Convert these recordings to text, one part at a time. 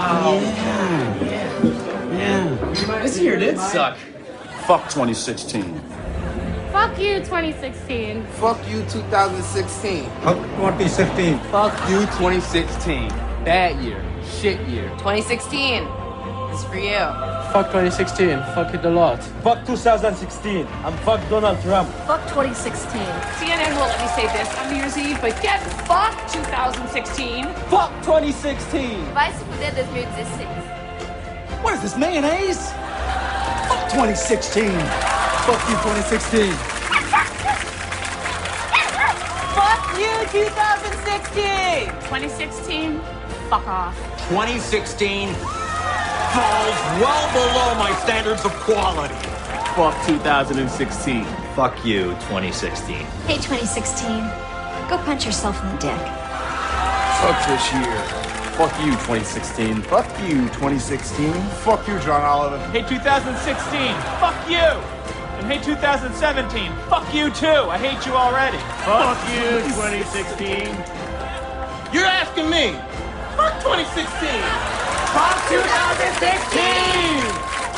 Wow. Yeah. This year did suck. Fuck 2016. Fuck you, 2016. Fuck you, 2016. Fuck 2016. Fuck you, 2016. Bad year. Shit year. 2016. This is for you. Fuck 2016. Fuck it a lot. Fuck 2016. And fuck Donald Trump. Fuck 2016. CNN won't let me say this on New Year's Eve, but get fuck 2016. Fuck 2016. Vai se fuder 2016. What is this, mayonnaise? Fuck 2016. Fuck you, 2016. Fuck you, 2016. 2016, fuck off. 2016 falls well below my standards of quality. Fuck 2016. Fuck you, 2016. Hey, 2016. Go punch yourself in the dick. Fuck this year. Fuck you, 2016. Fuck you, 2016. Fuck you, John Oliver. Hey, 2016, fuck you! And hey, 2017, fuck you too! I hate you already. Fuck you, 2016. You're asking me. Fuck 2016. Fuck 2016.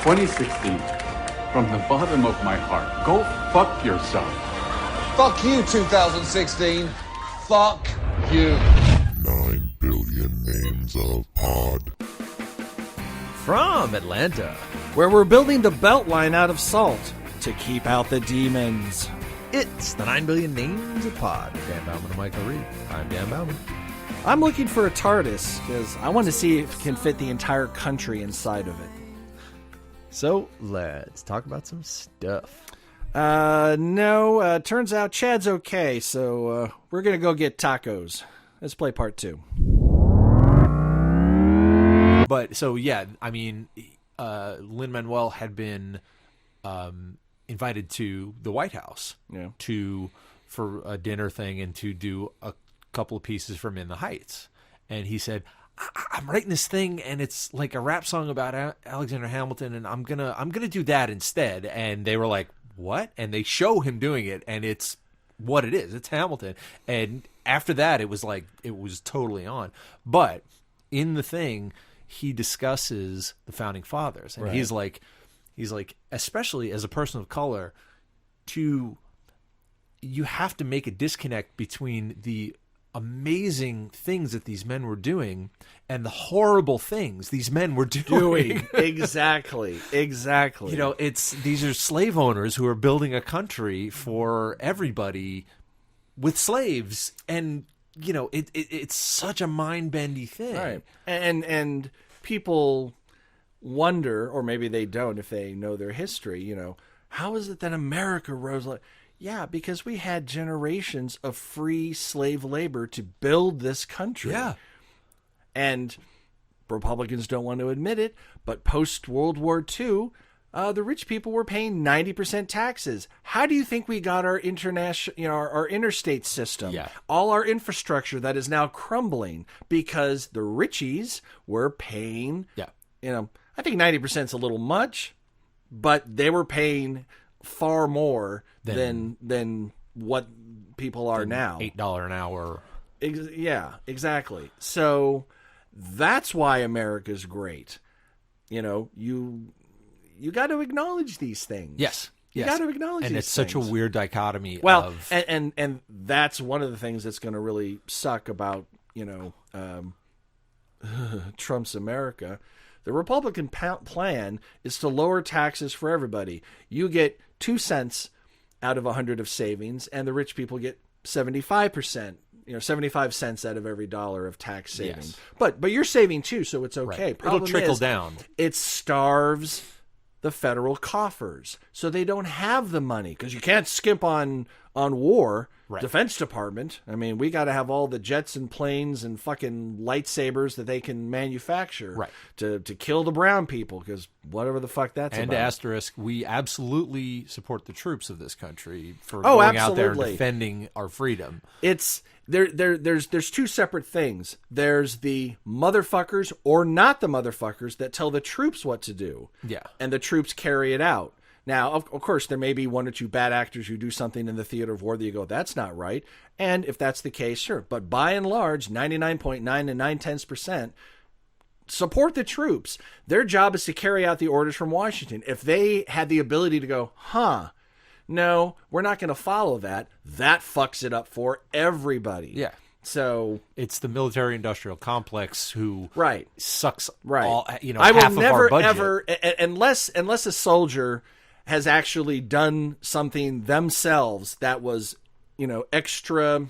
2016. From the bottom of my heart, go fuck yourself. Fuck you, 2016. Fuck you. 9 billion names of pod. From Atlanta, where we're building the Beltline out of salt to keep out the demons. It's the 9 billion names of pod. Dan Bauman and Michael Reed. I'm Dan Bauman. I'm looking for a TARDIS because I want to see if it can fit the entire country inside of it. So let's talk about some stuff. No, turns out Chad's okay, so we're going to go get tacos. Let's play part 2. But so yeah, I mean, Lin-Manuel had been invited to the White House for a dinner thing and to do a couple of pieces from In the Heights, and he said, I'm writing this thing and it's like a rap song about Alexander Hamilton, and I'm gonna do that instead. And they were like, what? And they show him doing it, and it's what it is. It's Hamilton. And after that, it was like, it was totally on. But in the thing, he discusses the founding fathers, and right. he's like, especially as a person of color, you have to make a disconnect between the amazing things that these men were doing and the horrible things these men were doing. Exactly. You know, these are slave owners who are building a country for everybody with slaves, and you know, it's such a mind-bendy thing. Right. And people wonder, or maybe they don't if they know their history, you know, how is it that America rose like... Yeah, because we had generations of free slave labor to build this country. Yeah. And Republicans don't want to admit it, but post-World War II, the rich people were paying 90% taxes. How do you think we got our international, our interstate system? Yeah. All our infrastructure that is now crumbling because the richies were paying, I think 90% is a little much, but they were paying far more than what people are now. $8 an hour. Yeah, exactly. So that's why America's great. You know, you got to acknowledge these things. Yes. You got to acknowledge and these it's such a things. weird dichotomy. Well, and that's one of the things that's going to really suck about, Trump's America. The Republican plan is to lower taxes for everybody. You get 2 cents out of 100 of savings, and the rich people get 75%. 75 cents out of every dollar of tax savings. Yes. But you're saving too, so it's okay. Right. Problem It'll trickle is, down. It starves the federal coffers, so they don't have the money because you can't skimp on war. Right. Defense Department. I mean, we got to have all the jets and planes and fucking lightsabers that they can manufacture to kill the brown people, because whatever the fuck that's and about. And asterisk, we absolutely support the troops of this country for going out there and defending our freedom. It's there's 2 separate things. There's the motherfuckers or not the motherfuckers that tell the troops what to do. Yeah. And the troops carry it out. Now, of course, there may be 1 or 2 bad actors who do something in the theater of war that you go, that's not right. And if that's the case, sure. But by and large, 99.9 and 9/10%, support the troops. Their job is to carry out the orders from Washington. If they had the ability to go, no, we're not going to follow that, that fucks it up for everybody. Yeah. So it's the military-industrial complex who sucks all, I will half never, of our budget. ever, unless a soldier has actually done something themselves that was, extra,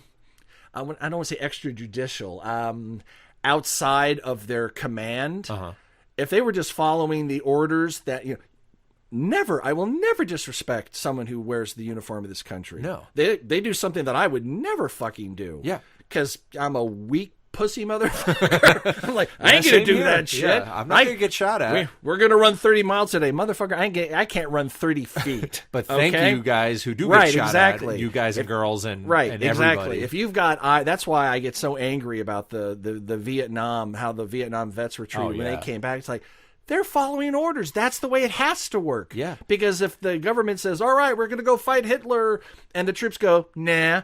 I don't want to say extrajudicial, outside of their command. If they were just following the orders that, I will never disrespect someone who wears the uniform of this country. No. They do something that I would never fucking do. Yeah. Because I'm a weak pussy motherfucker. I'm like, I ain't going to do that shit. Yeah, I'm not going to get shot at. We're going to run 30 miles today. Motherfucker, I can't run 30 feet. But thank you guys who do get shot at. You guys and girls and everybody. Exactly. If you've got, that's why I get so angry about the Vietnam, how the Vietnam vets were treated when they came back. It's like, they're following orders. That's the way it has to work. Yeah. Because if the government says, all right, we're going to go fight Hitler, and the troops go, nah,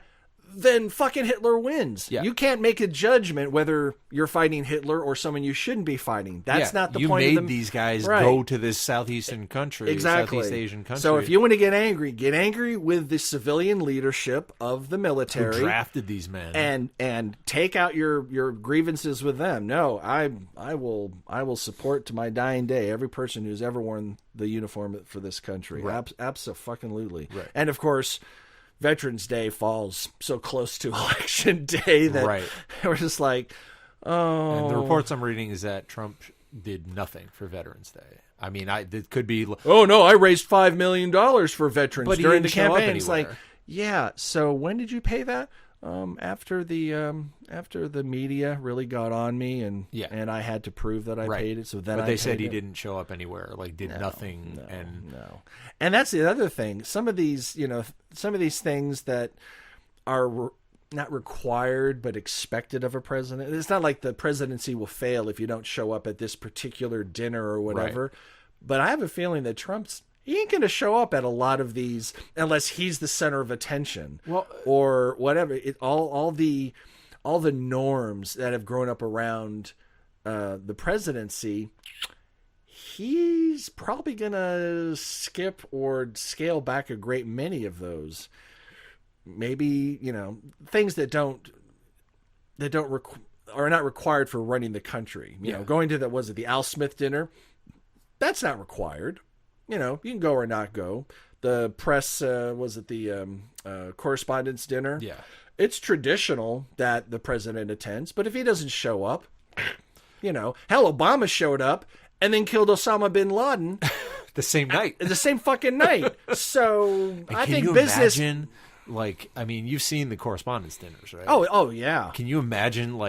then fucking Hitler wins. Yeah. You can't make a judgment whether you're fighting Hitler or someone you shouldn't be fighting. That's not the point of You them. made these guys go to this southeastern country, Southeast Asian country. So if you want to get angry with the civilian leadership of the military who drafted these men and take out your grievances with them. No, I will support to my dying day every person who's ever worn the uniform for this country. Right. Abso-fucking-lutely. Right. And of course, Veterans Day falls so close to Election Day that we're just like, oh. And the reports I'm reading is that Trump did nothing for Veterans Day. I mean, it could be. Oh no, I raised $5 million for veterans during the show up campaign. It's like, anywhere. yeah. So when did you pay that? After the media really got on me and I had to prove that I paid it. So then, but they said he didn't show up anywhere, like did nothing, and that's the other thing. Some of these things that are not required but expected of a president. It's not like the presidency will fail if you don't show up at this particular dinner or whatever. Right. But I have a feeling that he ain't going to show up at a lot of these unless he's the center of attention, or whatever. All the norms that have grown up around the presidency, he's probably going to skip or scale back a great many of those. Maybe things that are not required for running the country. You know, going to the Al Smith dinner, that's not required. You can go or not go. The press, correspondence dinner? Yeah. It's traditional that the president attends, but if he doesn't show up, hell, Obama showed up and then killed Osama bin Laden. The same night. The same fucking night. So I think business... Imagine, you've seen the correspondence dinners, right? Oh, yeah. Can you imagine,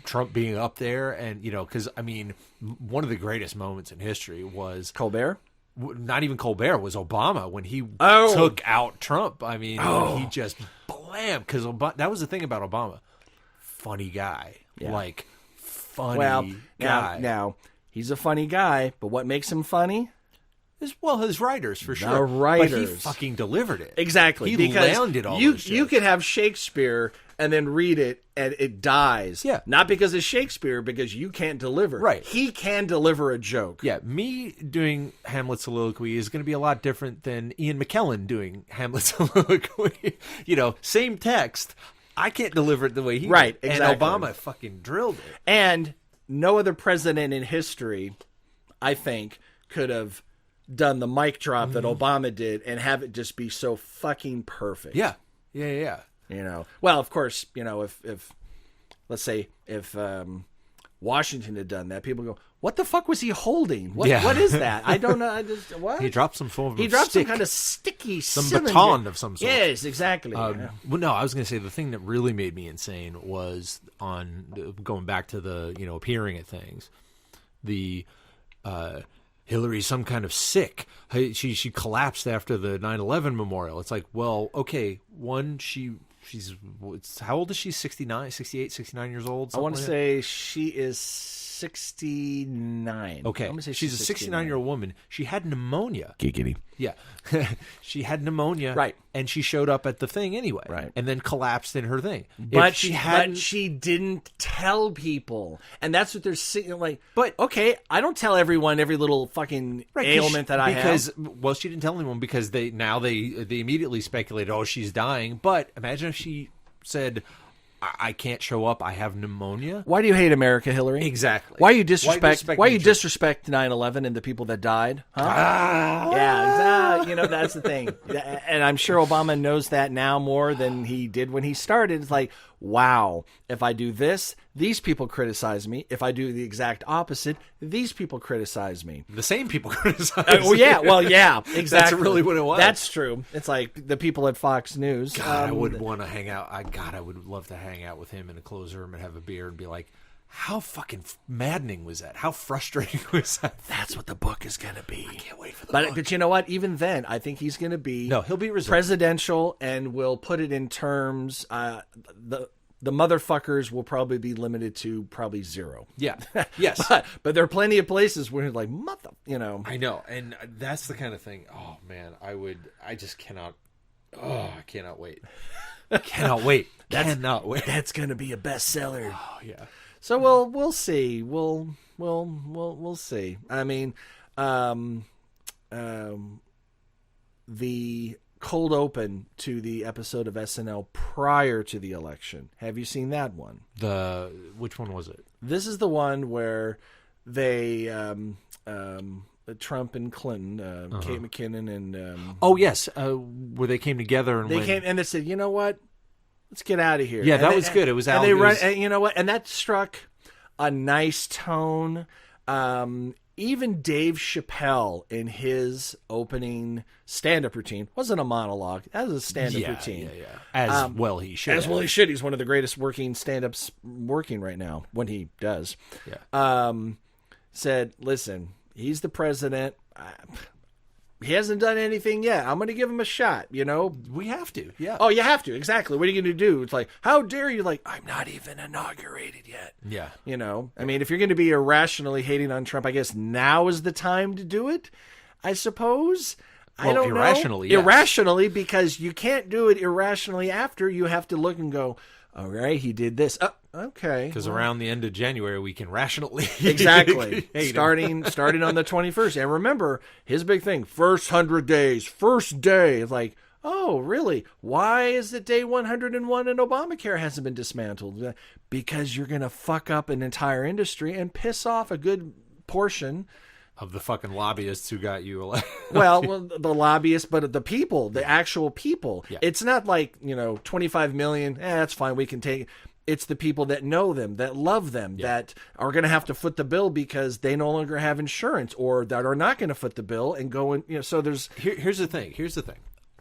Trump being up there and, because, one of the greatest moments in history was... Colbert? Not even Colbert, was Obama when he took out Trump. When he just blam, because that was the thing about Obama. Funny guy. Yeah. Funny guy. Now, he's a funny guy, but what makes him funny? His writers, for sure. The writers. But he fucking delivered it. Exactly. He landed all those you could have Shakespeare and then read it and it dies. Yeah. Not because it's Shakespeare, because you can't deliver. Right. He can deliver a joke. Yeah. Me doing Hamlet's soliloquy is going to be a lot different than Ian McKellen doing Hamlet's soliloquy. Same text. I can't deliver it the way he did. Exactly. And Obama fucking drilled it. And no other president in history, I think, could have done the mic drop that Obama did and have it just be so fucking perfect. Yeah. Well, of course, if let's say if Washington had done that, people go, "What the fuck was he holding? What is that? I don't know. I just what?" He dropped some form of He dropped stick. some kind of sticky some cylinder. baton of some sort. Yes, exactly. Well, no, I was going to say the thing that really made me insane was on going back to the appearing at things. The Hillary's some kind of sick. She collapsed after the 9/11 memorial. It's like, well, okay, one, she's how old is she? 69, 68, 69 years old? I want to say she is 69. Okay, I'm gonna say she's a 69-year-old woman. She had pneumonia. Giggity. Yeah, she had pneumonia. Right, and she showed up at the thing anyway. Right, and then collapsed in her thing. But she didn't tell people, and that's what they're saying. Like, but okay, I don't tell everyone every little fucking ailment that I have. Well, she didn't tell anyone because they immediately speculated, oh, she's dying. But imagine if she said, I can't show up. I have pneumonia. Why do you hate America, Hillary? Exactly. Why you disrespect 9/11 and the people that died? Huh? Yeah, you know, that's the thing. And I'm sure Obama knows that now more than he did when he started. It's like, wow, if I do this, these people criticize me. If I do the exact opposite, these people criticize me. The same people criticize yeah, exactly. That's really what it was. That's true. It's like the people at Fox News. God, I would want to hang out. I would love to hang out with him in a closed room and have a beer and be like, how fucking maddening was that? How frustrating was that? That's what the book is going to be. I can't wait for the book. But you know what? Even then, I think he's going to be... No, he'll be reserved. Presidential, and will put it in terms... The motherfuckers will probably be limited to probably 0. Yeah. Yes. but there are plenty of places where like, mother... You know. I know. And that's the kind of thing... Oh, man. I just cannot... Oh, I cannot wait. Cannot wait. Cannot wait. That's going to be a bestseller. Oh, yeah. So we'll see. We'll see. I mean, the cold open to the episode of SNL prior to the election. Have you seen that one? Which one was it? This is the one where they Trump and Clinton, Kate McKinnon and oh yes, where they came together and came and they said, you know what? Let's get out of here. Yeah, that was good. It was out. And you know what? And that struck a nice tone. Even Dave Chappelle in his opening stand-up routine wasn't a monologue. That was a stand-up routine. Yeah. As well he should. As well he should. He's one of the greatest working stand-ups working right now when he does. Yeah. Said, listen, he's the president. He hasn't done anything yet. I'm going to give him a shot, you know? We have to, yeah. Oh, you have to, exactly. What are you going to do? It's like, how dare you? Like, I'm not even inaugurated yet. Yeah. You know? I mean, if you're going to be irrationally hating on Trump, I guess now is the time to do it, I suppose. I don't irrationally, know. Yes. Irrationally, because you can't do it irrationally after. You have to look and go, all right, he did this. Okay. Because around the end of January, we can rationally exactly starting on the 21st. And remember, his big thing: first 100 days, first day. It's like, oh, really? Why is it day 101 and Obamacare hasn't been dismantled? Because you're gonna fuck up an entire industry and piss off a good portion of the fucking lobbyists who got you elected. well, the lobbyists, but the people, the actual people. Yeah. It's not like, 25 million. That's fine. We can take it. It's the people that know them, that love them, that are going to have to foot the bill because they no longer have insurance, or that are not going to foot the bill and go and, so there's... Here's the thing.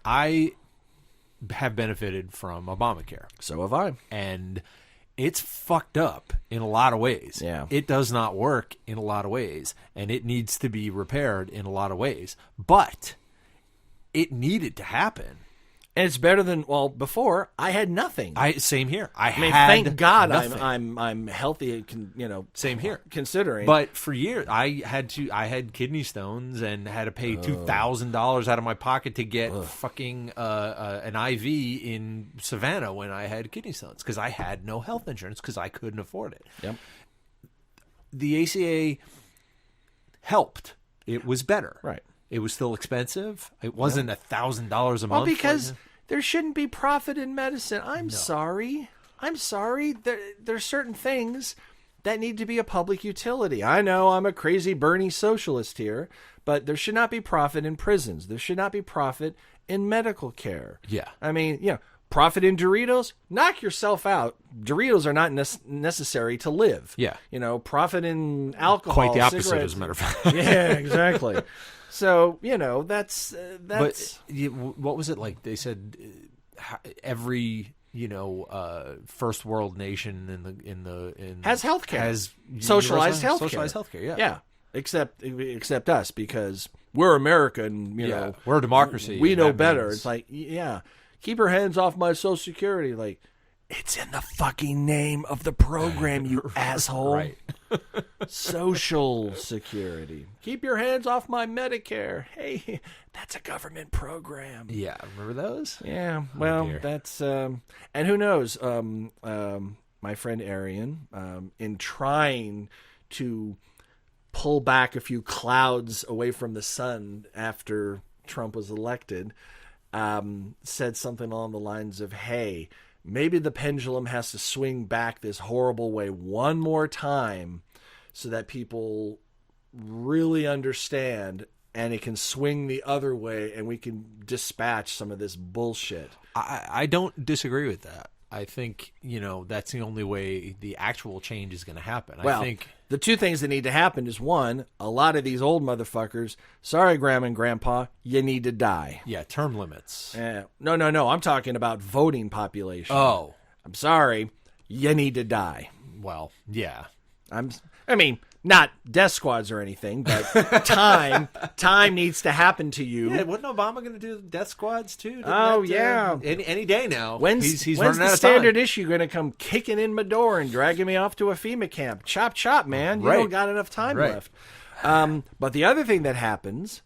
I have benefited from Obamacare. So have I. And it's fucked up in a lot of ways. Yeah. It does not work in a lot of ways, and it needs to be repaired in a lot of ways. But it needed to happen. And it's better than, before I had nothing. Same here. I had thank God nothing. I'm healthy. Same here. Considering, but for years I had kidney stones and had to pay $2,000 out of my pocket to get fucking an IV in Savannah when I had kidney stones because I had no health insurance because I couldn't afford it. Yep. The ACA helped. It was better. Right. It was still expensive. It wasn't $1,000 a month. Well, because there shouldn't be profit in medicine. I'm sorry. There's certain things that need to be a public utility. I know I'm a crazy Bernie socialist here, but there should not be profit in prisons. There should not be profit in medical care. Yeah. I mean, profit in Doritos, knock yourself out. Doritos are not necessary to live. Yeah. Profit in alcohol. Quite the opposite, cigarettes. as a matter of fact. Yeah, exactly. So, that's... But what was it like? They said every, first world nation in has healthcare. Has socialized healthcare. Socialized healthcare, yeah. Yeah. Except us, because we're America and, we're a democracy. We know better. It's like, keep your hands off my Social Security. Like, it's in the fucking name of the program, you asshole. Right. Social Security. Keep your hands off my Medicare. Hey, that's a government program. Yeah, remember those? Yeah, well, that's... and who knows, my friend Arian, in trying to pull back a few clouds away from the sun after Trump was elected, said something along the lines of, hey, maybe the pendulum has to swing back this horrible way one more time so that people really understand and it can swing the other way and we can dispatch some of this bullshit. I don't disagree with that. I think, that's the only way the actual change is going to happen. Well, I think the two things that need to happen is, one, a lot of these old motherfuckers, sorry, Grandma and Grandpa, you need to die. Yeah, term limits. No. I'm talking about voting population. Oh. I'm sorry, you need to die. Well, yeah. I mean, not death squads or anything, but time needs to happen to you. Yeah, wasn't Obama going to do death squads too? Yeah. Any day now. When's he's the running out of standard time. issue going to come kicking in my door and dragging me off to a FEMA camp? Chop, chop, man. You Right. don't got enough time left. But the other thing that happens,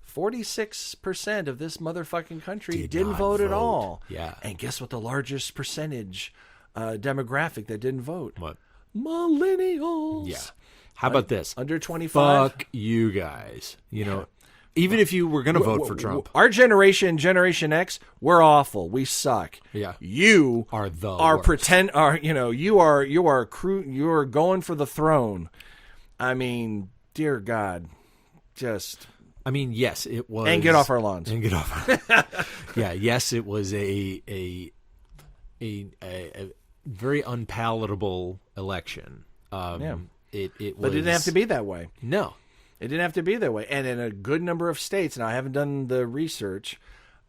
46% of this motherfucking country didn't vote at all. Yeah. And guess what the largest percentage demographic that didn't vote? What? Millennials. Yeah. How about this? Under 25. Fuck you guys. Even if you were going to vote for Trump. Our generation, Generation X, we're awful. We suck. Yeah. You are the worst. You are going for the throne. I mean, dear God, just. I mean, yes, it was. And get off our lawns. And get off. Yeah. Yes, it was a very unpalatable election. It was, but it didn't have to be that way. No. It didn't have to be that way. And in a good number of states, and I haven't done the research,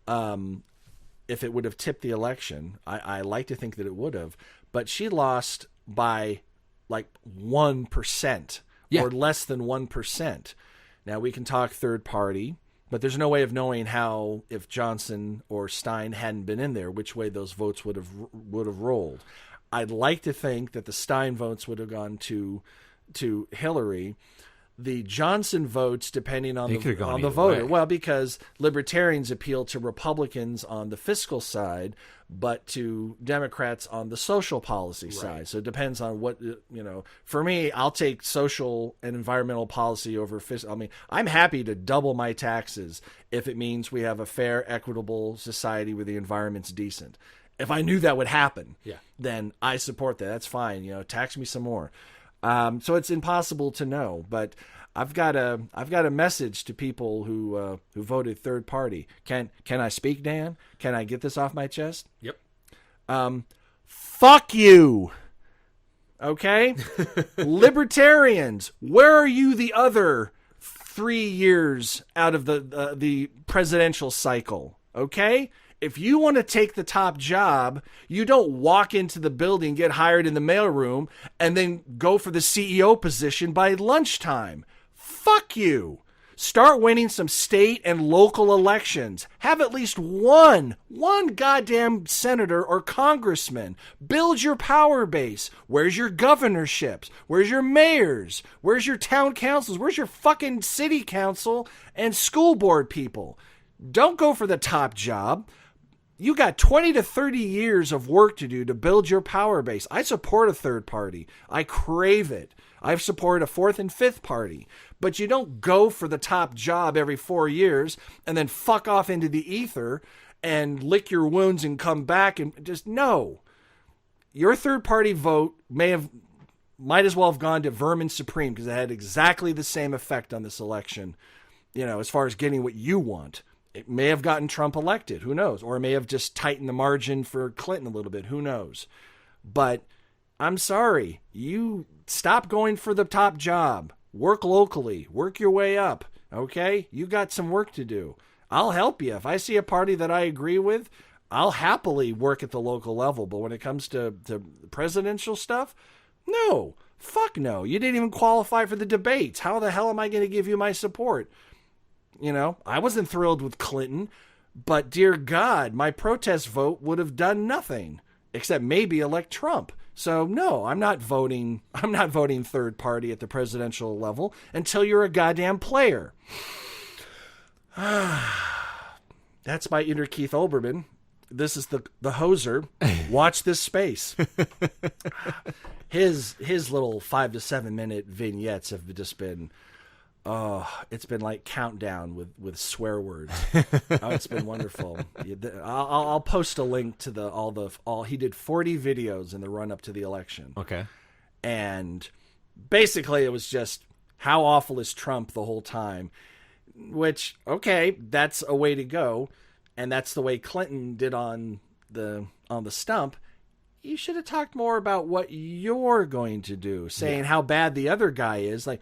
if it would have tipped the election, I like to think that it would have, but she lost by like 1% or less than 1%. Now, we can talk third party, but there's no way of knowing how, if Johnson or Stein hadn't been in there, which way those votes would have rolled. I'd like to think that the Stein votes would have gone to Hillary. The Johnson votes, depending on the voter, well, because libertarians appeal to Republicans on the fiscal side, but to Democrats on the social policy side. So it depends on what, for me, I'll take social and environmental policy over fiscal. I mean, I'm happy to double my taxes if it means we have a fair, equitable society where the environment's decent. If I knew that would happen, then I support that. That's fine. Tax me some more. So it's impossible to know, but I've got a message to people who voted third party. Can I speak, Dan? Can I get this off my chest? Yep. Fuck you. Okay? Libertarians, where are you the other 3 years out of the presidential cycle? Okay? If you want to take the top job, you don't walk into the building, get hired in the mailroom, and then go for the CEO position by lunchtime. Fuck you. Start winning some state and local elections. Have at least one goddamn senator or congressman. Build your power base. Where's your governorships? Where's your mayors? Where's your town councils? Where's your fucking city council and school board people? Don't go for the top job. You got 20 to 30 years of work to do to build your power base. I support a third party. I crave it. I support a fourth and fifth party. But you don't go for the top job every 4 years and then fuck off into the ether and lick your wounds and come back and just no. Your third party vote might as well have gone to Vermin Supreme because it had exactly the same effect on this election, as far as getting what you want. It may have gotten Trump elected. Who knows? Or it may have just tightened the margin for Clinton a little bit. Who knows? But I'm sorry. You stop going for the top job. Work locally. Work your way up. Okay? You got some work to do. I'll help you. If I see a party that I agree with, I'll happily work at the local level. But when it comes to presidential stuff, no. Fuck no. You didn't even qualify for the debates. How the hell am I going to give you my support? I wasn't thrilled with Clinton, but dear God, my protest vote would have done nothing except maybe elect Trump. So no, I'm not voting third party at the presidential level until you're a goddamn player. That's my inner Keith Olbermann. This is the hoser. Watch this space. His little 5 to 7 minute vignettes have just been, it's been like countdown with swear words. It's been wonderful. I'll post a link to all. He did 40 videos in the run up to the election. Okay, and basically it was just how awful is Trump the whole time. Which, okay, that's a way to go, and that's the way Clinton did on the stump. You should have talked more about what you're going to do, saying how bad the other guy is. Like,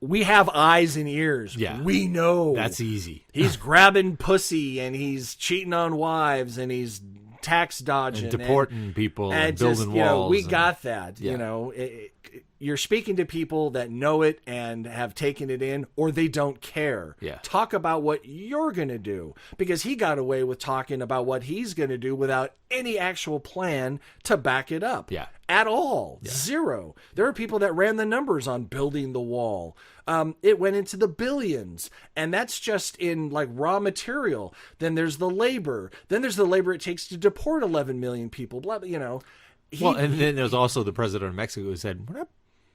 we have eyes and ears. Yeah. We know. That's easy. He's grabbing pussy, and he's cheating on wives, and he's tax dodging. And deporting people and building walls. We got that. Yeah. You're speaking to people that know it and have taken it in, or they don't care. Yeah. Talk about what you're going to do, because he got away with talking about what he's going to do without any actual plan to back it up. Yeah. At all. Yeah. Zero. There are people that ran the numbers on building the wall. It went into the billions, and that's just in like raw material. Then there's the labor. Then there's the labor it takes to deport 11 million people. Blah, and then there's also the president of Mexico who said, we're not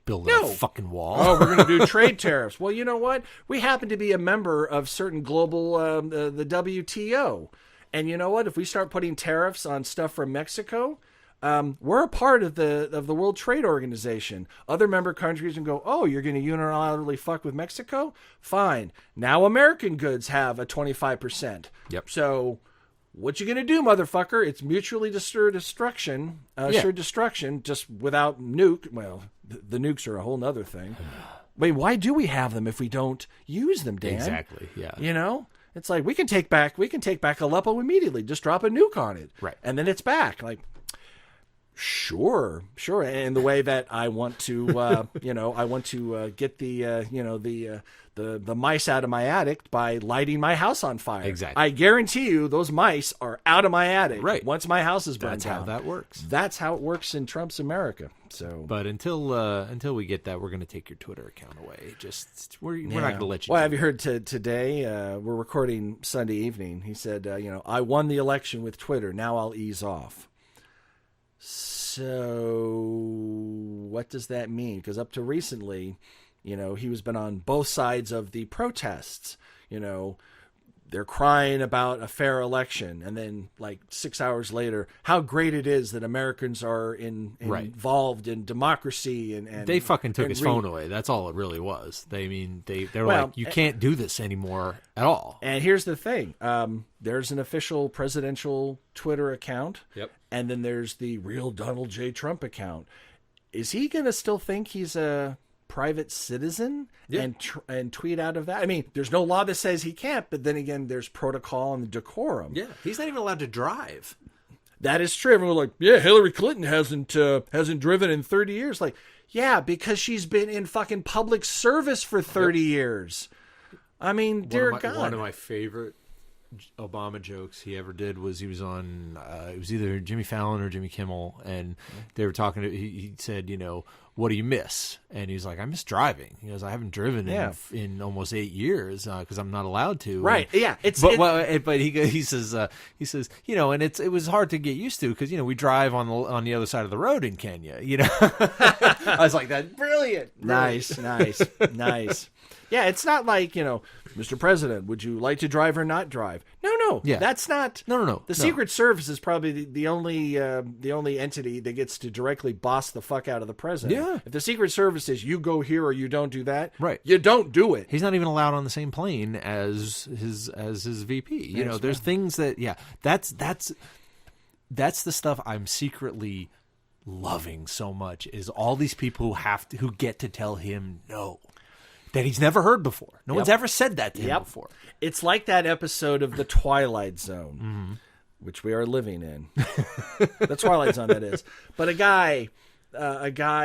building a fucking wall. Oh, we're going to do trade tariffs. Well, you know what? We happen to be a member of certain global, the WTO. And you know what? If we start putting tariffs on stuff from Mexico, we're a part of the World Trade Organization. Other member countries can go, oh, you're going to unilaterally fuck with Mexico? Fine. Now American goods have a 25%. Yep. So what you going to do, motherfucker? It's mutually assured destruction, just without nuke. Well, the nukes are a whole nother thing. I mean, why do we have them if we don't use them, Dan? Exactly, yeah. You know? It's like we can take back Aleppo immediately. Just drop a nuke on it. Right. And then it's back. Like, sure. And the way that I want to, get the mice out of my attic by lighting my house on fire. Exactly. I guarantee you those mice are out of my attic. Right. Once my house is burned down. down. That's how that works. That's how it works in Trump's America. So, but until we get that, we're going to take your Twitter account away. We're not going to let you. Well, have you heard today? We're recording Sunday evening. He said, I won the election with Twitter. Now I'll ease off. So what does that mean? Because up to recently, he was been on both sides of the protests. They're crying about a fair election, and then like 6 hours later, how great it is that Americans are involved in democracy and they fucking took his phone away. That's all it really was. They're like, you can't do this anymore at all. And here's the thing: there's an official presidential Twitter account, and then there's the real Donald J. Trump account. Is he gonna still think he's a private citizen and tweet out of that? I mean, there's no law that says he can't, but then again, there's protocol and decorum. Yeah, he's not even allowed to drive. That is true. Everyone's like, yeah, Hillary Clinton hasn't driven in 30 years. Like, yeah, because she's been in fucking public service for 30 years. I mean, dear God. One of my favorite Obama jokes he ever did was he was on it was either Jimmy Fallon or Jimmy Kimmel, and they were talking to he said, what do you miss? And he's like, I miss driving. He goes, I haven't driven in almost 8 years because I'm not allowed to. Right. Yeah. But he says and it was hard to get used to because we drive on the other side of the road in Kenya. I was like, that's brilliant. Nice. Yeah, it's not like, Mr. President, would you like to drive or not drive? No. Yeah. That's not. No. The Secret Service is probably the only entity that gets to directly boss the fuck out of the president. Yeah. If the Secret Service says you go here or you don't do that, right, you don't do it. He's not even allowed on the same plane as his VP. There's things that that's the stuff I'm secretly loving so much is all these people who get to tell him no. That he's never heard before. No one's ever said that to him before. It's like that episode of The Twilight Zone, which we are living in. The Twilight Zone, that is. But a guy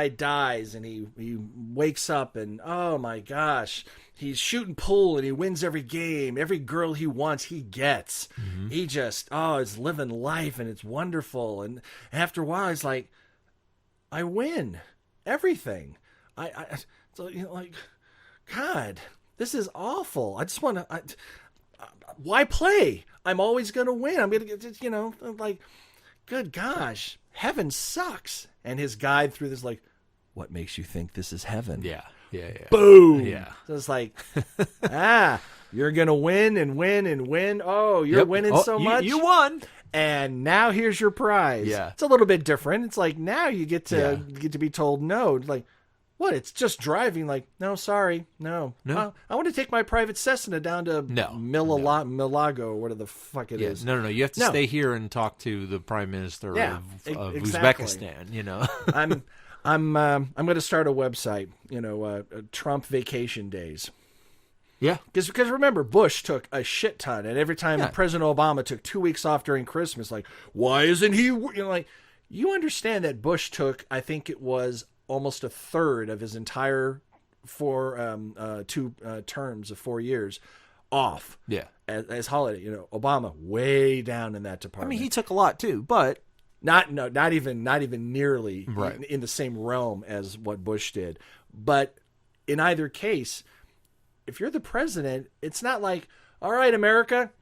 dies and he wakes up and, oh my gosh, he's shooting pool and he wins every game. Every girl he wants, he gets. He just, is living life and it's wonderful. And after a while, he's like, I win everything. So, like, God, this is awful. I just want to. Why play? I'm always going to win. I'm going to get, like, good gosh, heaven sucks. And his guide through this, like, what makes you think this is heaven? Yeah. Boom. Yeah. So it's like, you're going to win and win and win. Oh, you're winning so much. You won. And now here's your prize. Yeah. It's a little bit different. It's like now you get to be told no. Like, what? It's just driving. Like, no, sorry. No. I want to take my private Cessna down to Milago, whatever the fuck it is. No. You have to stay here and talk to the Prime Minister of exactly. Uzbekistan, I'm going to start a website, Trump vacation days. Yeah. Because remember, Bush took a shit ton, and every time President Obama took 2 weeks off during Christmas, like, why isn't he, you understand that Bush took, I think it was almost a third of his entire two terms of 4 years off. Yeah. As holiday, Obama way down in that department. I mean, he took a lot too, but not even nearly right. in the same realm as what Bush did. But in either case, if you're the president, it's not like, all right, America,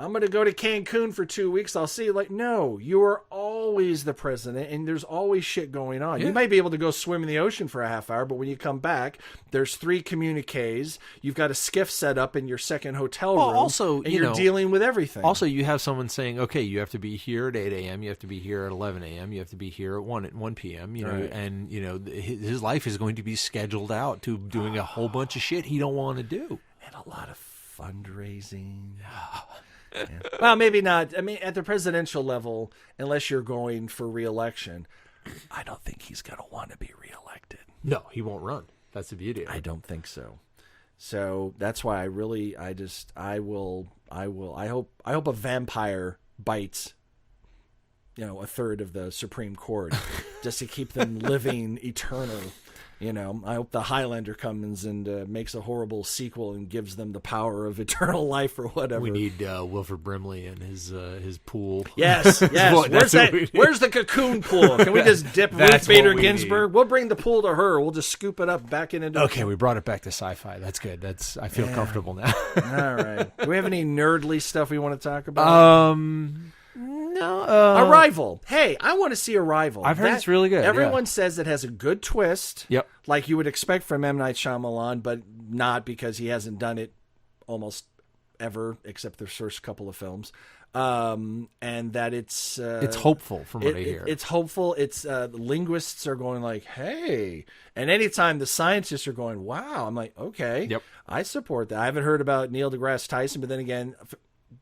I'm going to go to Cancun for 2 weeks. I'll see you. Like, no, you are always the president, and there's always shit going on. Yeah. You might be able to go swim in the ocean for a half hour, but when you come back, there's 3 communiques. You've got a skiff set up in your second hotel room. Also, and you're dealing with everything. Also, you have someone saying, okay, you have to be here at 8 a.m., you have to be here at 11 a.m., you have to be here at 1 p.m., right. and, his life is going to be scheduled out to doing a whole bunch of shit he don't want to do. And a lot of fundraising. Yeah. Well, maybe not. I mean, at the presidential level, unless you're going for re-election, I don't think he's going to want to be re-elected. No, he won't run. That's the beauty of it. I don't think so. So that's why I hope a vampire bites, a third of the Supreme Court just to keep them living eternal. I hope the Highlander comes and makes a horrible sequel and gives them the power of eternal life or whatever. We need Wilford Brimley and his pool. Yes. Where's the cocoon pool? Can we just dip Ruth Bader Ginsburg? We'll bring the pool to her. We'll just scoop it up back into. Okay, we brought it back to sci-fi. That's good. I feel comfortable now. All right. Do we have any nerdly stuff we want to talk about? No. Arrival. Hey, I want to see Arrival. I've heard it's really good. Everyone says it has a good twist. Yep. Like you would expect from M. Night Shyamalan, but not because he hasn't done it almost ever, except the first couple of films. And that it's hopeful from what I hear. It's hopeful. It's linguists are going like, hey. And anytime the scientists are going, wow, I'm like, okay. Yep. I support that. I haven't heard about Neil deGrasse Tyson, but then again,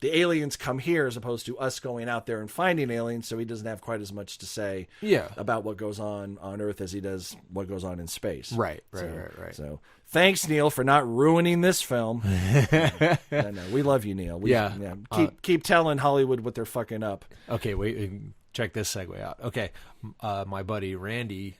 the aliens come here as opposed to us going out there and finding aliens, so he doesn't have quite as much to say about what goes on Earth as he does what goes on in space. Right. So thanks, Neil, for not ruining this film. No, we love you, Neil. Keep telling Hollywood what they're fucking up. Okay, wait, check this segue out. Okay, my buddy Randy,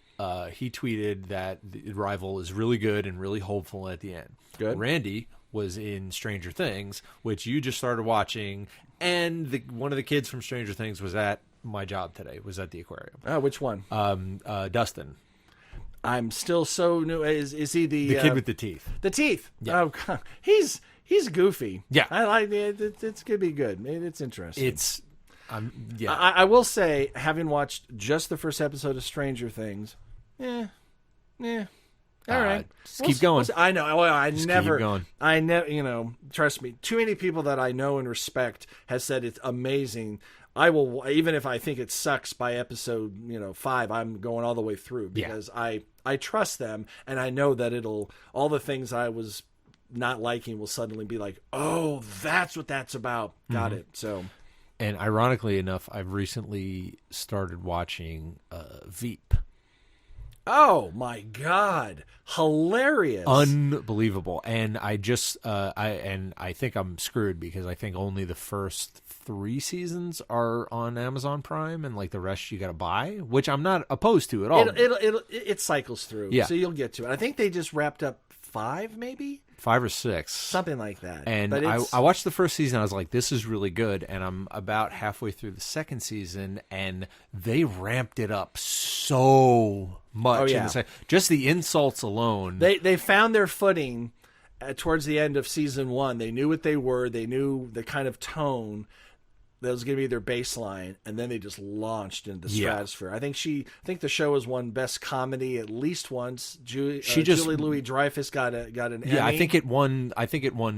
he tweeted that the Arrival is really good and really hopeful at the end. Good. Randy was in Stranger Things, which you just started watching, and one of the kids from Stranger Things was at my job today, was at the aquarium. Oh, which one? Dustin. I'm still so new. Is he the kid with the teeth? The teeth. Yeah. Oh, God. He's goofy. Yeah. I like it. It's gonna be good. It's interesting. Yeah. I will say, having watched just the first episode of Stranger Things, all right, just keep going. I know. Well, keep going. I never. Trust me. Too many people that I know and respect has said it's amazing. I will, even if I think it sucks by episode 5. I'm going all the way through because I trust them and I know that all the things I was not liking will suddenly be like, oh, that's what that's about. Got it. So. And ironically enough, I've recently started watching Veep. Oh my God! Hilarious, unbelievable. And I just I think I'm screwed because I think only the first 3 seasons are on Amazon Prime, and like the rest you got to buy, which I'm not opposed to at all. It cycles through, yeah. So you'll get to it. I think they just wrapped up 5, maybe. 5 or 6, something like that. And but I watched the first season. I was like, this is really good. And I'm about halfway through the second season, and they ramped it up so much. Oh, yeah. Just the insults alone. They found their footing towards the end of season 1. They knew what they were. They knew the kind of tone that was going to be their baseline, and then they just launched into the stratosphere. I think the show has won Best Comedy at least once. Julie Louis-Dreyfus got an Emmy. I think it won.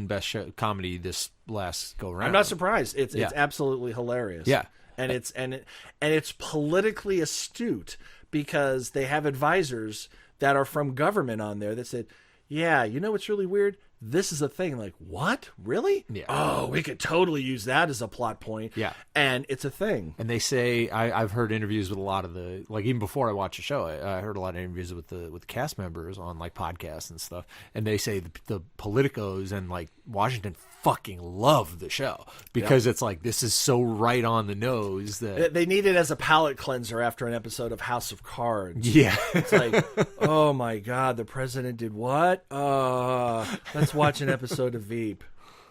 Best Comedy this last go round. I'm not surprised. It's absolutely hilarious. Yeah, and it's politically astute because they have advisors that are from government on there that said, "Yeah, you know what's really weird? This is a thing." Like, what? Really? Yeah. Oh, we could totally use that as a plot point. Yeah. And it's a thing. And they say, I've heard interviews with a lot of the, like, even before I watched the show, I heard a lot of interviews with the cast members on, like, podcasts and stuff. And they say the politicos and, like, Washington fucking love the show because it's like, this is so right on the nose that they need it as a palate cleanser after an episode of House of Cards. Yeah. It's like, oh my God, the president did what? Let's watch an episode of Veep.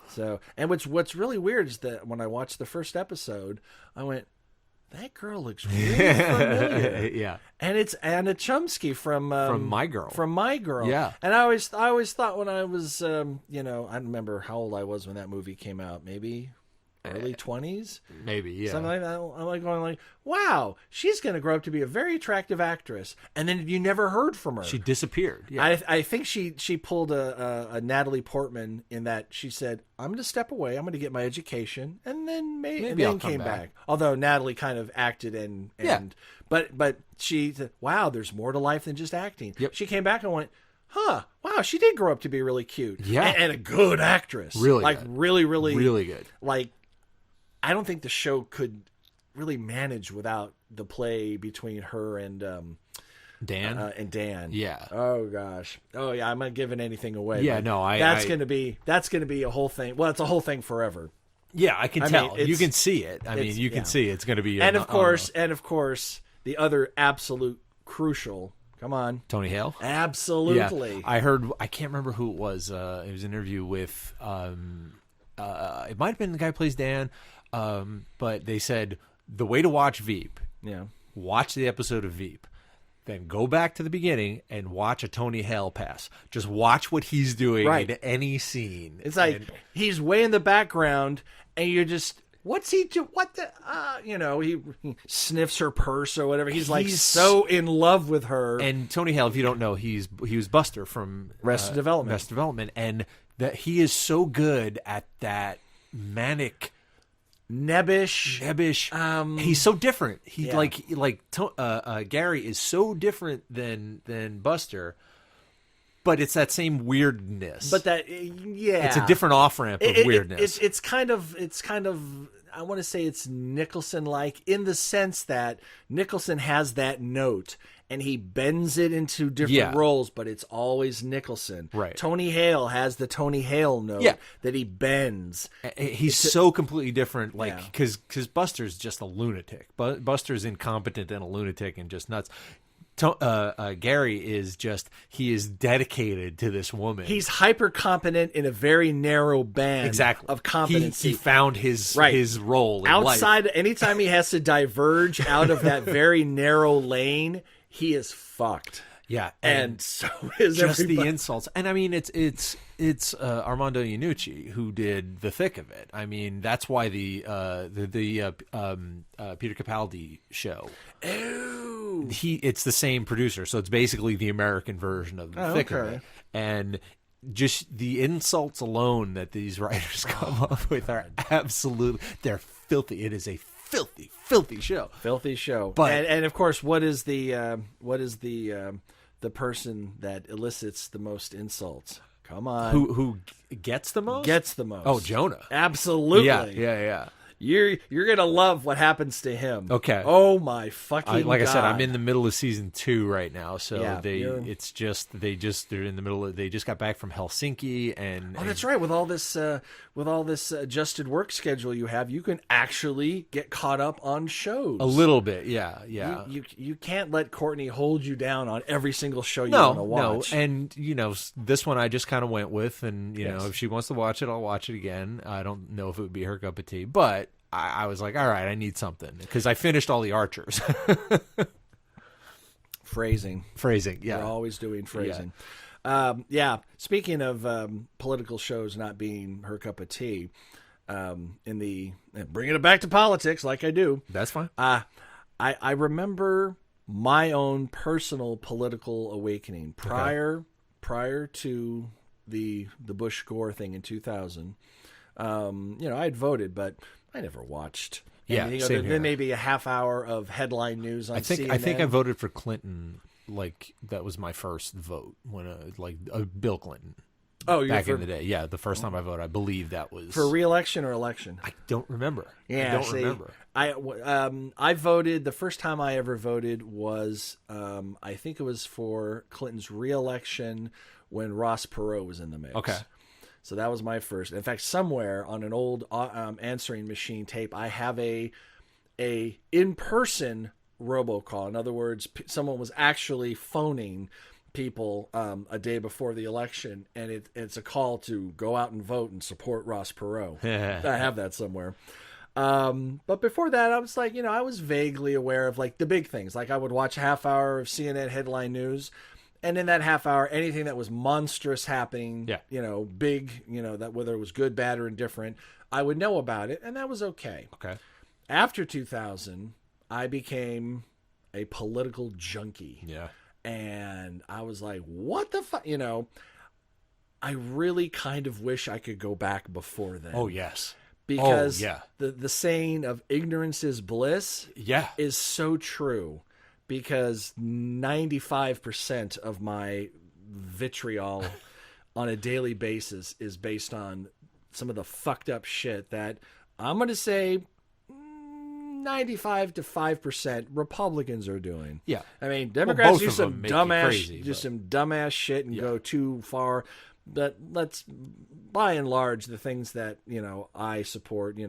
So, and what's really weird is that when I watched the first episode, I went, that girl looks really familiar. Yeah. And it's Anna Chomsky from My Girl. From My Girl. Yeah. And I always thought when I was, I don't remember how old I was when that movie came out. Maybe early 20s? Maybe, yeah. Something like that. I'm like going like, wow, she's going to grow up to be a very attractive actress. And then you never heard from her. She disappeared. Yeah. I think she pulled a Natalie Portman in that she said, I'm going to step away. I'm going to get my education. And then maybe I'll come came back. back. Although Natalie kind of acted but she said, wow, there's more to life than just acting. Yep. She came back and went, wow, she did grow up to be really cute. Yeah. And a good actress. Really like good. really good. Like, I don't think the show could really manage without the play between her and Dan. Yeah. Oh gosh. Oh yeah. I'm not giving anything away. Yeah. but No. That's gonna be a whole thing. Well, it's a whole thing forever. Yeah, I can tell. Mean, you can see it. I mean, you can see it's going to be. And of course, the other absolute crucial. Come on, Tony Hale. Absolutely. Yeah. I heard. I can't remember who it was. It was an interview with. It might have been the guy who plays Dan. But they said the way to watch Veep, watch the episode of Veep, then go back to the beginning and watch a Tony Hale pass. Just watch what he's doing in any scene. It's like he's way in the background, and you're just, what's he do? What the? He sniffs her purse or whatever. He's like so in love with her. And Tony Hale, if you don't know, he was Buster from Arrested Development, and that he is so good at that manic. Nebbish. He's so different. Gary is so different than Buster, but it's that same weirdness. But it's a different off ramp of weirdness. It's kind of. I want to say it's Nicholson-like in the sense that Nicholson has that note and he bends it into different roles, but it's always Nicholson. Right. Tony Hale has the Tony Hale note that he bends. He's so completely different, because Buster's just a lunatic. Buster's incompetent and a lunatic and just nuts. Gary is he is dedicated to this woman. He's hyper competent in a very narrow band of competency. He found his role in outside life. Anytime he has to diverge out of that very narrow lane, he is fucked. Yeah, and so is just everybody. The insults. And I mean, it's Armando Iannucci who did the thick of it. I mean, that's why the Peter Capaldi show. Ew. It's the same producer, so it's basically the American version of the thick of it. And just the insults alone that these writers come up with are they're filthy. It is a filthy show. Filthy show. But and of course, what is the person that elicits the most insults? Come on. Who gets the most? Gets the most. Oh, Jonah. Absolutely. Yeah. You're gonna love what happens to him. Okay. Oh my fucking like God. I said, I'm in the middle of season 2 right now, so Yeah, they're in the middle of, they just got back from Helsinki and that's right. With all this adjusted work schedule you have, you can actually get caught up on shows a little bit. Yeah. You can't let Courtney hold you down on every single show you want to watch. No, and this one I just kind of went with, and if she wants to watch it, I'll watch it again. I don't know if it would be her cup of tea, but I was like, all right, I need something because I finished all the Archers. Phrasing, yeah. We're always doing phrasing. Yeah. Speaking of political shows not being her cup of tea, bringing it back to politics like I do. That's fine. I remember my own personal political awakening prior to the Bush Gore thing in 2000. I had voted, but I never watched anything other than maybe a half hour of headline news on CNN. I think I voted for Clinton. Like that was my first vote when Bill Clinton. Oh, back in the day, yeah, the first time I voted, I believe that was for re-election or election. I don't remember. Yeah, I don't remember. I voted. The first time I ever voted was I think it was for Clinton's re-election when Ross Perot was in the mix. Okay. So that was my first. In fact, somewhere on an old answering machine tape, I have a in-person robocall. In other words, someone was actually phoning people a day before the election, and it's a call to go out and vote and support Ross Perot. I have that somewhere. But before that, I was like, I was vaguely aware of like the big things. Like I would watch a half hour of CNN headline news. And in that half hour, anything that was monstrous happening, big, that whether it was good, bad, or indifferent, I would know about it, and that was okay. Okay. After 2000, I became a political junkie. Yeah. And I was like, what the fuck? I really kind of wish I could go back before then. Oh, yes. Because the saying of ignorance is bliss is so true. Because 95% of my vitriol on a daily basis is based on some of the fucked up shit that I'm going to say 95 to 5% Republicans are doing. Yeah. I mean, Democrats do some dumbass shit and go too far. But let's, by and large, the things that, I support,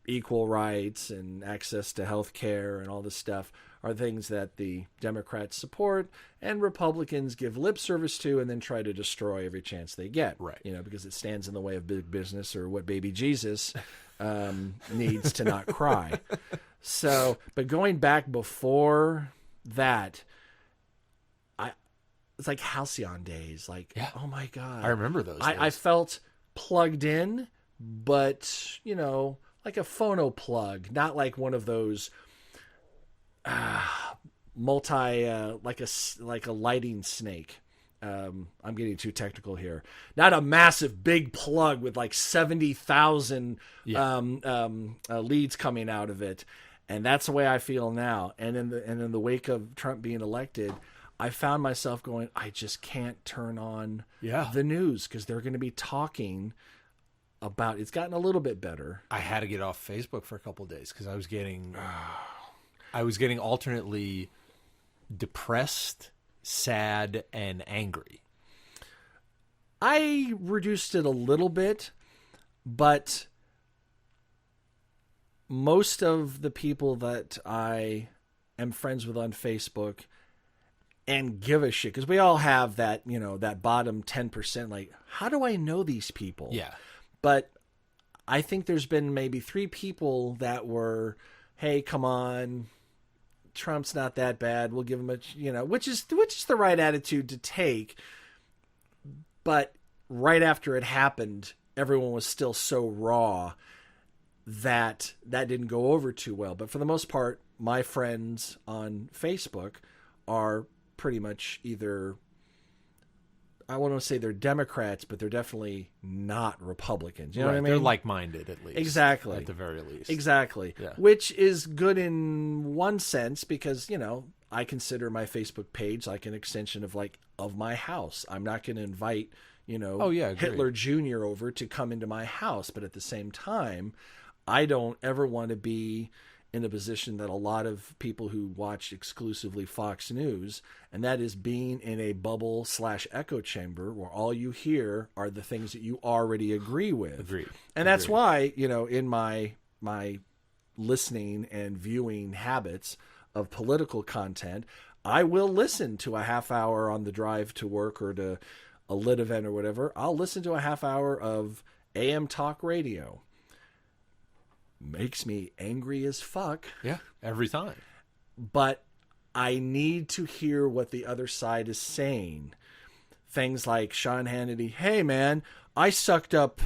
equal rights and access to health care and all this stuff are things that the Democrats support and Republicans give lip service to and then try to destroy every chance they get. Right. Because it stands in the way of big business or what baby Jesus needs to not cry. So, but going back before that, it's like halcyon days. Like, oh my God. I remember those days. I felt plugged in, but, like a phono plug, not like one of those like a lighting snake. I'm getting too technical here. Not a massive big plug with like 70,000 leads coming out of it, and that's the way I feel now. And in the wake of Trump being elected, I found myself going, I just can't turn on the news because they're going to be talking about. It's gotten a little bit better. I had to get off Facebook for a couple of days because I was getting alternately depressed, sad, and angry. I reduced it a little bit, but most of the people that I am friends with on Facebook and give a shit, because we all have that, that bottom 10%, like, how do I know these people? Yeah. But I think there's been maybe 3 people that were, hey, come on, Trump's not that bad. We'll give him which is the right attitude to take. But right after it happened, everyone was still so raw that didn't go over too well. But for the most part, my friends on Facebook are pretty much either, I won't say they're Democrats, but they're definitely not Republicans. You know what I mean? They're like-minded, at least. Exactly. At the very least. Exactly. Yeah. Which is good in one sense because, I consider my Facebook page like an extension of my house. I'm not going to invite, Hitler Jr. over to come into my house. But at the same time, I don't ever want to be in a position that a lot of people who watch exclusively Fox News, and that is being in a bubble / echo chamber where all you hear are the things that you already agree with. Agreed. And that's why, in my listening and viewing habits of political content, I will listen to a half hour on the drive to work or to a lit event or whatever. I'll listen to a half hour of AM talk radio. Makes me angry as fuck. Yeah, every time. But I need to hear what the other side is saying. Things like Sean Hannity, hey man, I sucked up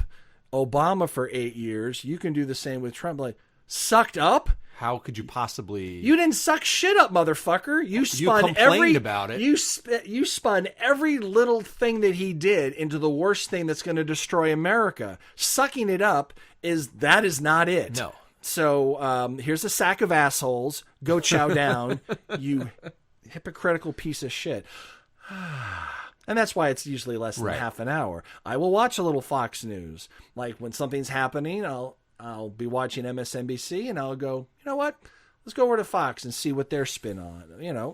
Obama for 8 years. You can do the same with Trump. Like, sucked up? How could you possibly? You didn't suck shit up, motherfucker. You complained about it. You spun every little thing that he did into the worst thing that's going to destroy America. Sucking it up is not it. No. So here's a sack of assholes. Go chow down, you hypocritical piece of shit. And that's why it's usually less than half an hour. I will watch a little Fox News. Like when something's happening, I'll be watching MSNBC and I'll go, you know what? Let's go over to Fox and see what their spin on,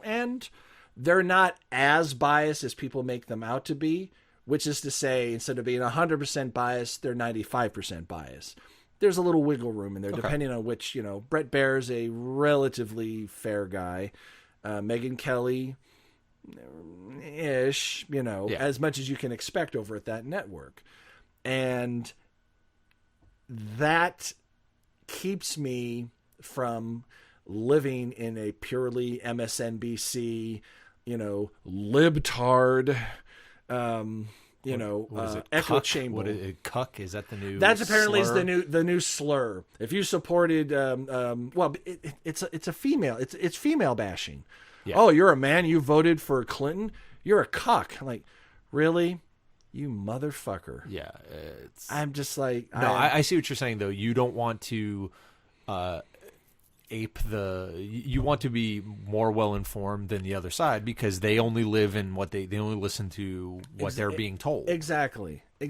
and they're not as biased as people make them out to be, which is to say, instead of being 100% biased, they're 95% biased. There's a little wiggle room in there, depending on which, Brett Baer's a relatively fair guy. Megyn Kelly, ish, as much as you can expect over at that network. And that keeps me from living in a purely MSNBC, libtard, what is it? Echo Cuck? chamber. What is it? Cuck? Is that the new? That's apparently slur? the new slur. If you supported, it's a female. It's female bashing. Yeah. Oh, you're a man. You voted for Clinton. You're a cuck. I'm like, really? You motherfucker. Yeah. I'm just like... No, I see what you're saying, though. You don't want to ape the... You want to be more well-informed than the other side because they only live in what they only listen to what they're being told. Exactly. Yeah.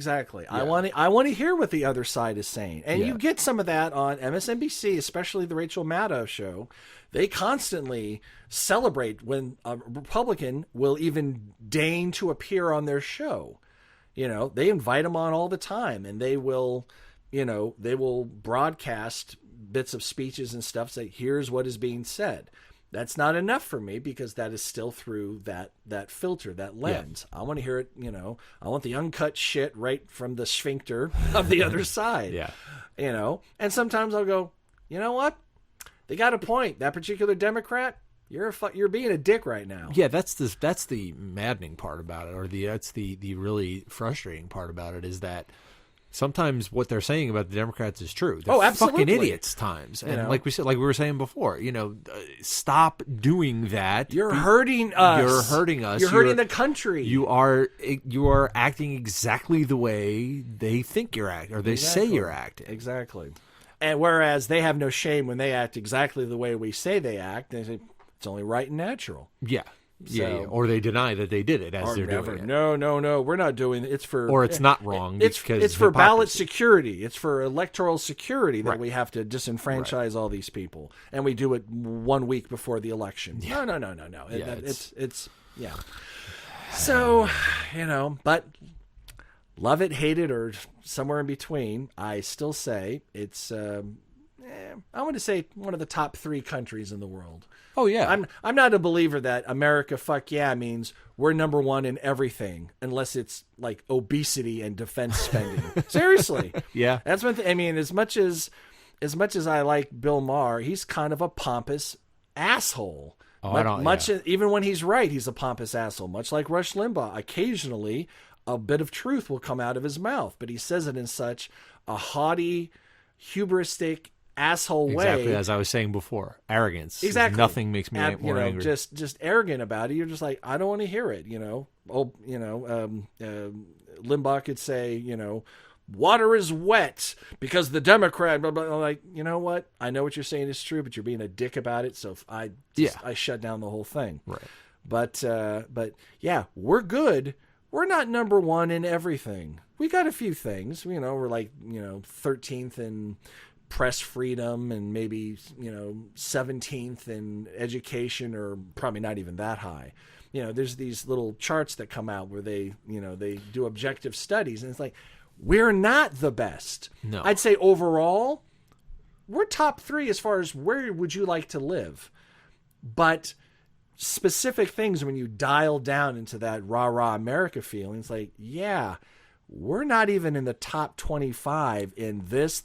I Yeah. want to hear what the other side is saying. And you get some of that on MSNBC, especially the Rachel Maddow show. They constantly celebrate when a Republican will even deign to appear on their show. They invite them on all the time, and they will broadcast bits of speeches and stuff. Say, here's what is being said. That's not enough for me because that is still through that filter, that lens. Yeah. I want to hear it. I want the uncut shit right from the sphincter of the other side. Yeah. And sometimes I'll go, you know what? They got a point. That particular Democrat, you're being a dick right now. Yeah, that's the maddening part about it, or that's the really frustrating part about it is that sometimes what they're saying about the Democrats is true. They're absolutely. fucking idiots times. And like we were saying before, stop doing that. You're hurting us. You're hurting us. You're hurting the country. You are acting exactly the way they think you're acting, or they say you're acting. Exactly. And whereas they have no shame when they act exactly the way we say they act, they say it's only right and natural. Yeah. Yeah. Or they deny that they did it as they're doing it. No, we're not doing it. It's for... Or it's not wrong. It's for ballot security. It's for electoral security that we have to disenfranchise all these people. And we do it 1 week before the election. Yeah. No. Yeah, it's So, but love it, hate it, or somewhere in between, I still say it's... I want to say one of the top 3 countries in the world. Oh yeah, I'm not a believer that America fuck yeah means we're number one in everything, unless it's like obesity and defense spending. Seriously, yeah, that's one thing. I mean, as much as I like Bill Maher, he's kind of a pompous asshole. Even when he's right, he's a pompous asshole. Much like Rush Limbaugh, occasionally a bit of truth will come out of his mouth, but he says it in such a haughty, hubristic, asshole way. Exactly as I was saying before. Arrogance. Exactly. Nothing makes me more angry. Just arrogant about it. You're just like, I don't want to hear it. Limbaugh could say, water is wet because the Democrat, blah, blah, blah. Like, you know what? I know what you're saying is true, but you're being a dick about it. So I shut down the whole thing. Right. But yeah, we're good. We're not number one in everything. We got a few things. We're like, 13th in press freedom and maybe, 17th in education, or probably not even that high. There's these little charts that come out where they do objective studies, and it's like, we're not the best. No. I'd say overall, we're top 3 as far as where would you like to live. But specific things, when you dial down into that rah-rah America feeling, it's like, yeah, we're not even in the top 25 in this,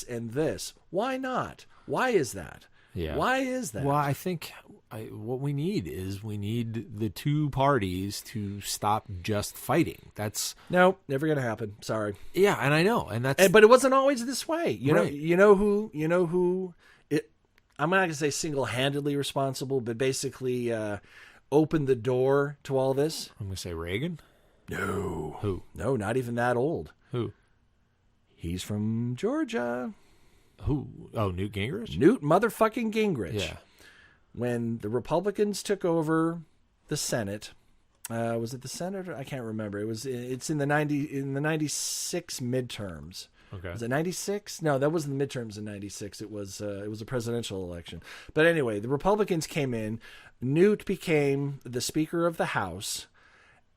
and this. Why not? Why is that? Yeah. Why is that? Well, I think what we need the two parties to stop just fighting. That's no, never going to happen. Sorry. Yeah, and I know, and that's. But it wasn't always this way. You Right. know who. I'm not going to say single-handedly responsible, but basically opened the door to all this. I'm going to say Reagan. No. Who? No, not even that old. Who? He's from Georgia. Who? Oh, Newt Gingrich? Newt motherfucking Gingrich. Yeah. When the Republicans took over the Senate, was it the Senate? I can't remember. It's in the 96 midterms. Okay. Was it 96? No, that wasn't the midterms in 96. It was a presidential election. But anyway, the Republicans came in. Newt became the Speaker of the House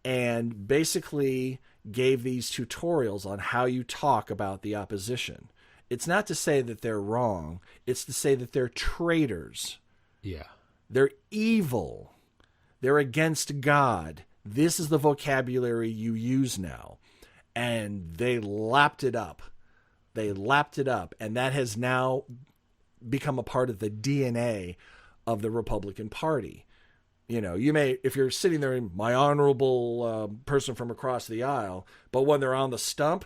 and basically gave these tutorials on how you talk about the opposition. It's not to say that they're wrong. It's to say that they're traitors. Yeah. They're evil. They're against God. This is the vocabulary you use now. And they lapped it up. And that has now become a part of the DNA of the Republican Party. You may, if you're sitting there, my honorable person from across the aisle, but when they're on the stump,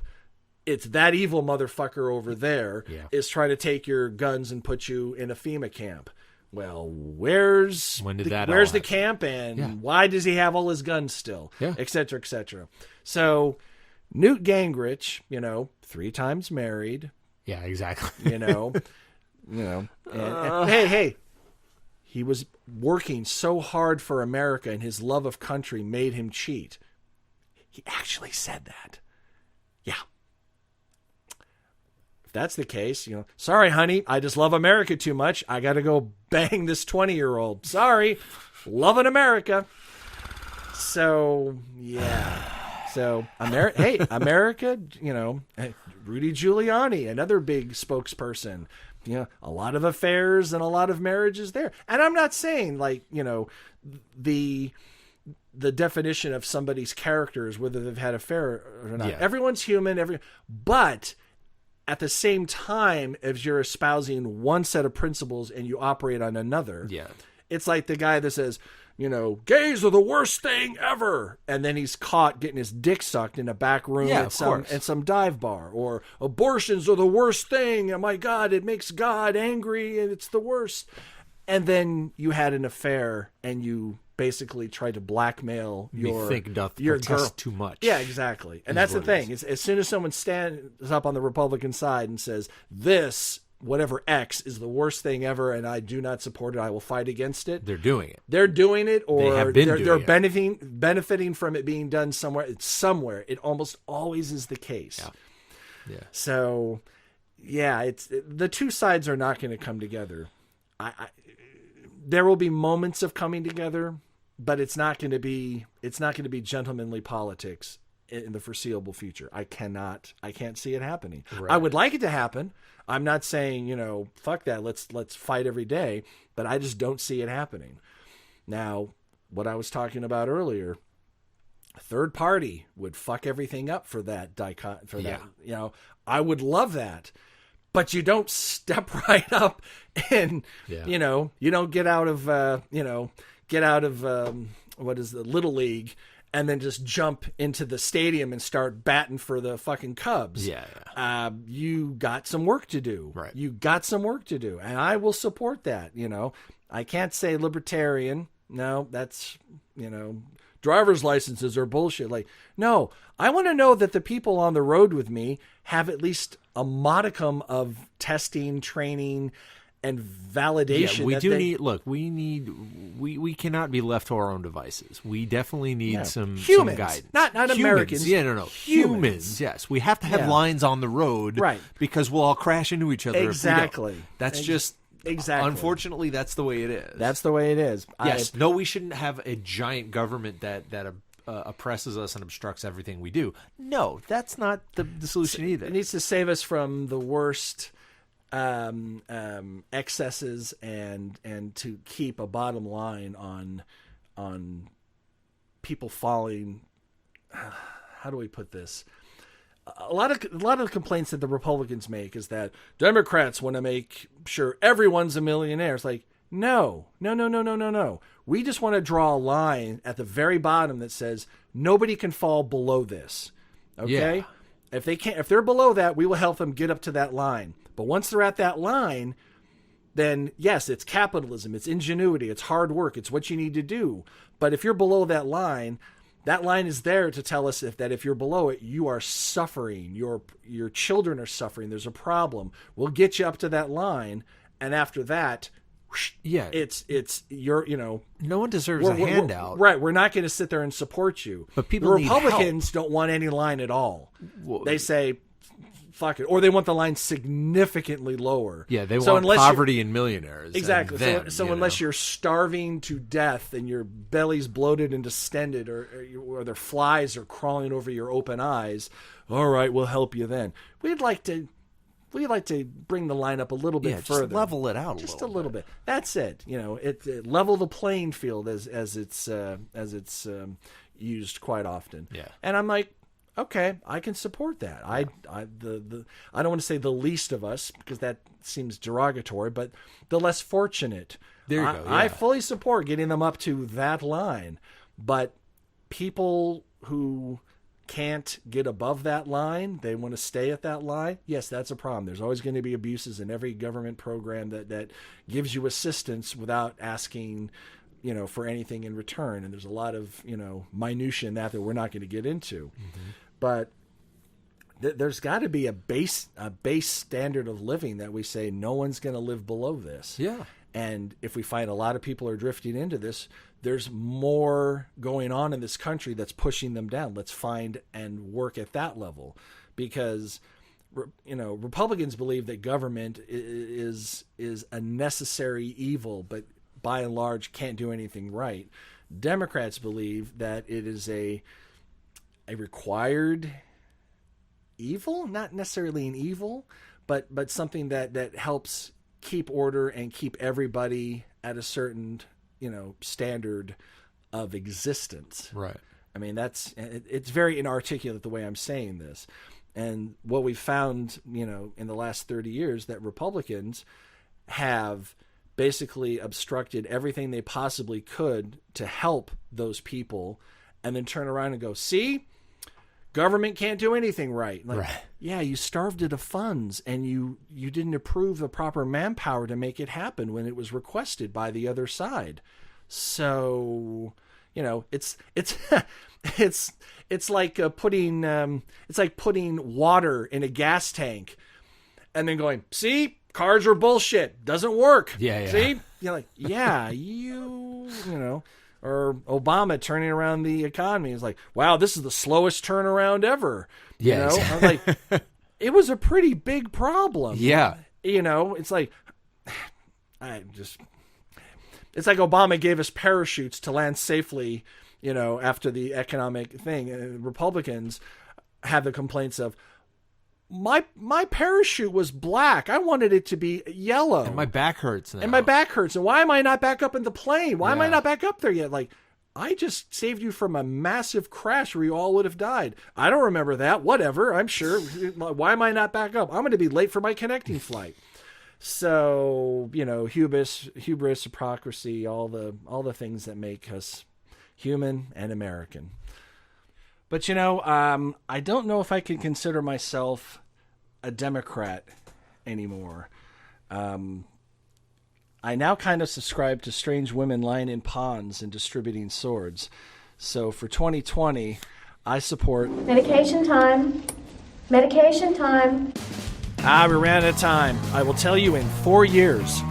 it's that evil motherfucker over there is trying to take your guns and put you in a FEMA camp. Well, where's the camp, and why does he have all his guns still, et cetera, et cetera. So Newt Gingrich, 3 times married. Yeah, exactly. And hey, he was working so hard for America, and his love of country made him cheat. He actually said that. Yeah. If that's the case, sorry, honey, I just love America too much. I got to go bang this 20-year-old. Sorry, loving America. So, yeah. So, America, Rudy Giuliani, another big spokesperson. A lot of affairs and a lot of marriages there. And I'm not saying the definition of somebody's character is whether they've had an affair or not. Yeah. Everyone's human. But at the same time, as you're espousing one set of principles and you operate on another, it's like the guy that says, gays are the worst thing ever. And then he's caught getting his dick sucked in a back room at some dive bar. Or abortions are the worst thing. Oh my God, it makes God angry and it's the worst. And then you had an affair and you basically tried to blackmail your girl too much. Yeah, exactly. And that's the thing. As soon as someone stands up on the Republican side and says, this whatever X is the worst thing ever, and I do not support it, I will fight against it. They're doing it. They're doing it, or they're it. benefiting from it being done somewhere. It's somewhere. It almost always is the case. Yeah. So, it's the two sides are not going to come together. There will be moments of coming together, but it's not going to be gentlemanly politics in the foreseeable future. I can't see it happening. Right. I would like it to happen. I'm not saying, fuck that. Let's fight every day, but I just don't see it happening. Now, what I was talking about earlier, a third party would fuck everything up for that that. I would love that. But you don't step right up and you don't get out of what is the Little League and then just jump into the stadium and start batting for the fucking Cubs. You got some work to do. Right. You got some work to do. And I will support that. I can't say libertarian. No, that's, driver's licenses are bullshit. No, I want to know that the people on the road with me have at least a modicum of testing, training, and validation. Yeah, we that do they, need. Look, we cannot be left to our own devices. We definitely need some humans, guidance. not Humans. Americans. Yeah, no. Humans. Yes, we have to have lines on the road, right? Because we'll all crash into each other. Exactly. If we don't. That's just. Exactly. Unfortunately, that's the way it is. That's the way it is. Yes. No, we shouldn't have a giant government that oppresses us and obstructs everything we do. No, that's not the solution either. It needs to save us from the worst excesses and to keep a bottom line on people falling. How do we put this? A lot of the complaints that the Republicans make is that Democrats want to make sure everyone's a millionaire. It's like, no. We just want to draw a line at the very bottom that says nobody can fall below this. Okay? Yeah. If they're below that, we will help them get up to that line. But once they're at that line, then yes, it's capitalism, it's ingenuity, it's hard work, it's what you need to do. But if you're below that line is there to tell us that if you're below it, you are suffering. Your children are suffering. There's a problem. We'll get you up to that line, and after that, it's no one deserves a handout. Right. We're not going to sit there and support you. But people the need Republicans help. don't want any line at all. They say, fuck it, or they want the line significantly lower. Yeah, they want poverty and millionaires. Exactly. And so unless you're starving to death and your belly's bloated and distended, or the flies are crawling over your open eyes, all right, we'll help you then. We'd like to bring the line up a little bit further. Just level it out just a little bit. That's it. It level the playing field as it's used quite often. Yeah. And I'm like, okay, I can support that. I don't want to say the least of us because that seems derogatory, but the less fortunate. There you go. Yeah. I fully support getting them up to that line, but people who can't get above that line, they want to stay at that line. Yes, that's a problem. There's always going to be abuses in every government program that gives you assistance without asking for anything in return. And there's a lot of, minutia in that we're not going to get into. Mm-hmm. But there's got to be a base standard of living that we say no one's going to live below this. Yeah. And if we find a lot of people are drifting into this, there's more going on in this country that's pushing them down. Let's find and work at that level, because Republicans believe that government is a necessary evil, but by and large can't do anything right. Democrats believe that it is a required evil, not necessarily an evil, but something that helps keep order and keep everybody at a certain standard of existence. Right. I mean, it's very inarticulate the way I'm saying this. And what we've found, in the last 30 years, that Republicans have basically obstructed everything they possibly could to help those people, and then turn around and go, see, government can't do anything right. Like, right. Yeah, you starved it of funds, and you didn't approve the proper manpower to make it happen when it was requested by the other side. So, it's like putting water in a gas tank, and then going, see, cars are bullshit, doesn't work. Yeah. See, you're like, yeah, Or Obama turning around the economy is like, wow, this is the slowest turnaround ever. Yeah, I'm like, it was a pretty big problem. Yeah. It's like, it's like Obama gave us parachutes to land safely, after the economic thing. Republicans have the complaints of, my parachute was black. I wanted it to be yellow. And my back hurts now. And why am I not back up in the plane? Why am I not back up there yet? Like, I just saved you from a massive crash where you all would have died. I don't remember that. Whatever. I'm sure. Why am I not back up? I'm going to be late for my connecting flight. So, hubris, hypocrisy, all the things that make us human and American. But, I don't know if I can consider myself a Democrat anymore. I now kind of subscribe to strange women lying in ponds and distributing swords. So for 2020, I support... Medication time. Medication time. We ran out of time. I will tell you, in 4 years,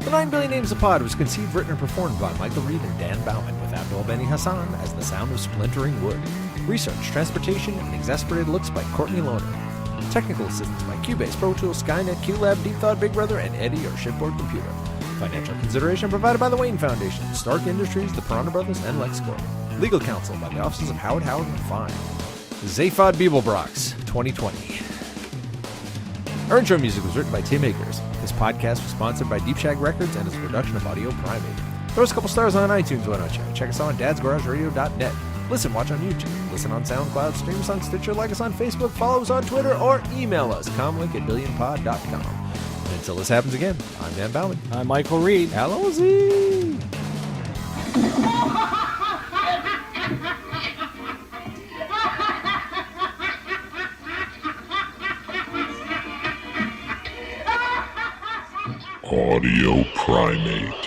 The 9 Billion Names of Pod was conceived, written, and performed by Michael Reed and Dan Bauman, with Abdul Beni Hassan as the sound of splintering wood. Research, transportation, and exasperated looks by Courtney Lohner. Technical assistance by Cubase, Pro Tools, Skynet, QLab, Deep Thought, Big Brother, and Eddie, or Shipboard Computer. Financial consideration provided by the Wayne Foundation, Stark Industries, the Piranha Brothers, and LexCorp. Legal counsel by the offices of Howard and Fine. Zaphod Bibelbrox, 2020. Our intro music was written by Tim Akers. This podcast was sponsored by Deep Shag Records and is a production of Audio Primate. Throw us a couple stars on iTunes, why don't you? Check us out on dadsgarageradio.net. Listen, watch on YouTube. Listen on SoundCloud, stream us on Stitcher, like us on Facebook, follow us on Twitter, or email us, comlink@billionpod.com. And until this happens again, I'm Dan Bauman. I'm Michael Reed. Hello, Z. Audio Primate.